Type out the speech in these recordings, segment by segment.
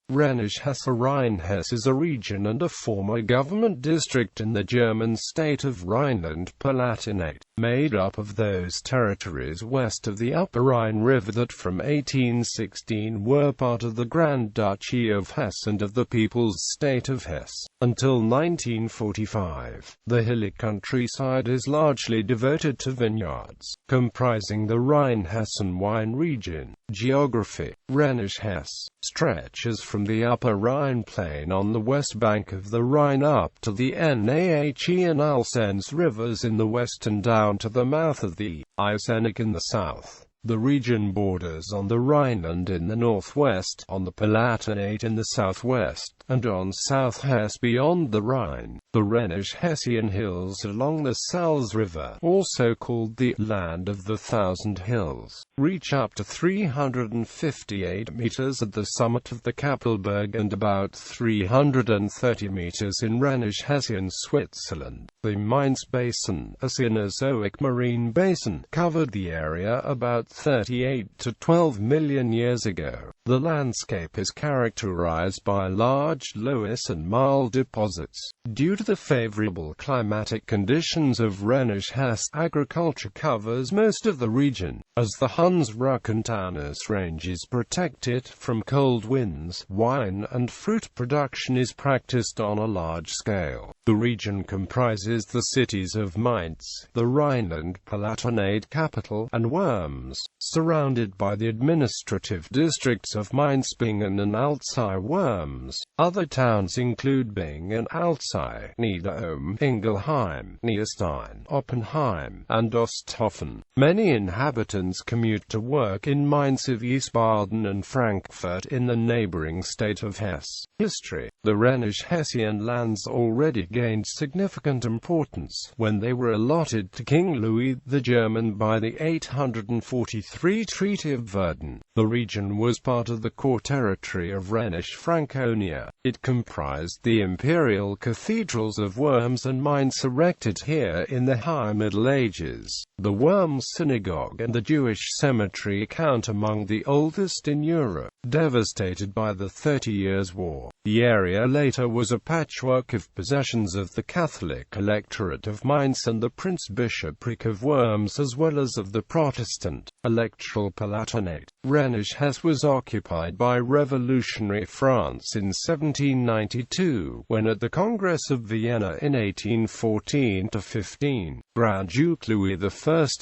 Rhenish Hesse. Rhine-Hesse is a region and a former government district in the German state of Rhineland-Palatinate, made up of those territories west of the Upper Rhine River that from 1816 were part of the Grand Duchy of Hesse and of the People's State of Hesse. Until 1945, the hilly countryside is largely devoted to vineyards, comprising the Rhine-Hessen wine region. Geography. Rhenish Hesse stretches from the Upper Rhine plain on the west bank of the Rhine up to the Nahe and Alsenz rivers in the west and down to the mouth of the Eisenach in the south. The region borders on the Rhineland in the northwest, on the Palatinate in the southwest, and on South Hesse beyond the Rhine. The Rhenish Hessian hills along the Salz River, also called the Land of the Thousand Hills, reach up to 358 meters at the summit of the Kapelberg and about 330 meters in Rhenish Hessian Switzerland. The Mainz Basin, a Cenozoic marine basin, covered the area about 38 to 12 million years ago. The landscape is characterized by large loess and marl deposits. Due to the favorable climatic conditions of Rhenish Hesse, agriculture covers most of the region, as the Hunsrück and Taunus ranges protect it from cold winds. Wine and fruit production is practiced on a large scale. The region comprises the cities of Mainz, the Rhineland-Palatinate capital, and Worms, surrounded by the administrative districts of Mainz-Bingen and Alzey-Worms. Other towns include Bingen, Alzey, Niederohm, Ingelheim, Nierstein, Oppenheim, and Osthofen. Many inhabitants commute to work in Mainz, Wiesbaden and Frankfurt in the neighboring state of Hesse. History. The Rhenish Hessian lands already gained significant importance when they were allotted to King Louis the German by the 843 Treaty of Verdun. The region was part of the core territory of Rhenish Franconia. It comprised the imperial cathedrals of Worms and Mainz erected here in the High Middle Ages. The Worms Synagogue and the Jewish cemetery count among the oldest in Europe. Devastated by the 30 Years' War, the area later was a patchwork of possessions of the Catholic electorate of Mainz and the Prince-Bishopric of Worms, as well as of the Protestant electoral Palatinate. Rhenish Hesse was occupied by revolutionary France in 1792, when at the Congress of Vienna in 1814-15, Grand Duke Louis I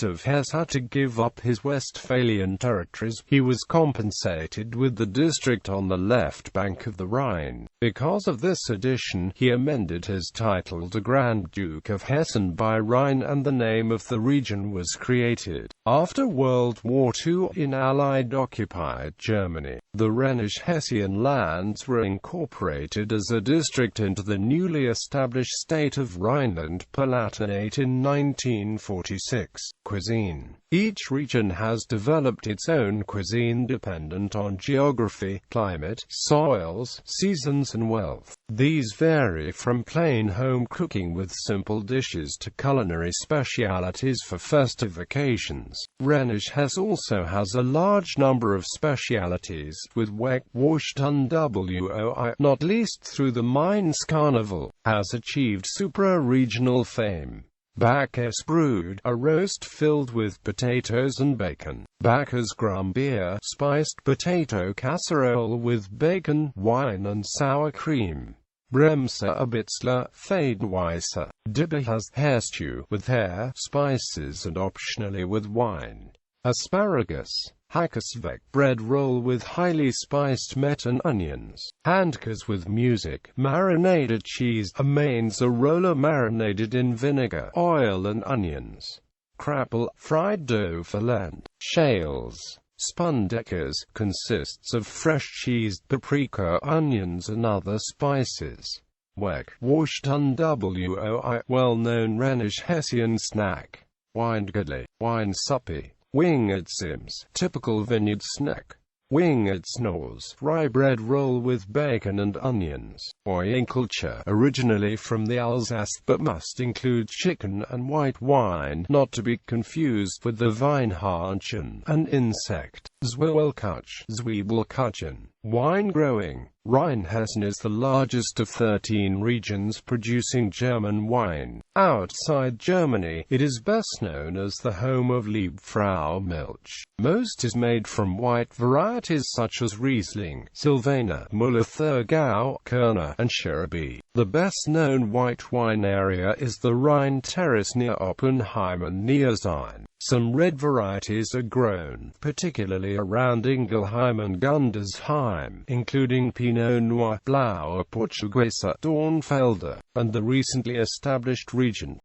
of Hesse had to give up his Westphalian territories. He was compensated with the district on the left bank of the Rhine. Because of this addition, he amended his title to Grand Duke of Hessen by Rhine, and the name of the region was created. After World War II, in Allied-occupied Germany, the Rhenish Hessian lands were incorporated as a district into the newly established state of Rhineland-Palatinate in 1946. Cuisine. Each region has developed its own cuisine dependent on geography, climate, soils, seasons and wealth. These vary from plain home cooking with simple dishes to culinary specialities for festive occasions. Rhenish Hesse also has a large number of specialities, with Wurst und Woi, not least through the Mainz Carnival, has achieved supra-regional fame. Backersbrot, a roast filled with potatoes and bacon. Backersgrumbier, spiced potato casserole with bacon, wine and sour cream. Bremser Abitzler, Fadenweisse. Dibber has hare stew, with hare, spices and optionally with wine. Asparagus. Hackesweg, bread roll with highly spiced met and onions. Handkas with music, marinated cheese, a Mainzer roller marinated in vinegar, oil and onions. Krappel, fried dough for Lent. Shales. Spundeckers, consists of fresh cheese, paprika, onions and other spices. Weg, Wurst und Woi, well-known Rhenish Hessian snack. Weingedli, wine suppy. Wingertsims, typical vineyard snack. Wingertsnors, rye bread roll with bacon and onions. Oinkulture, originally from the Alsace but must include chicken and white wine, not to be confused with the Weinhörnchen, an insect. Zwiebelkutsch, Zwiebelkutschen, wine growing. Rheinhessen is the largest of 13 regions producing German wine. Outside Germany, it is best known as the home of Liebfrau Milch. Most is made from white varieties such as Riesling, Sylvaner, Müller-Thurgau, Kerner, and Cherubi. The best-known white wine area is the Rhine Terrace near Oppenheim and Niederrhein. Some red varieties are grown, particularly around Ingelheim and Gundersheim, including Pinot Noir, Blaue Portuguesa, Dornfelder, and the recently established region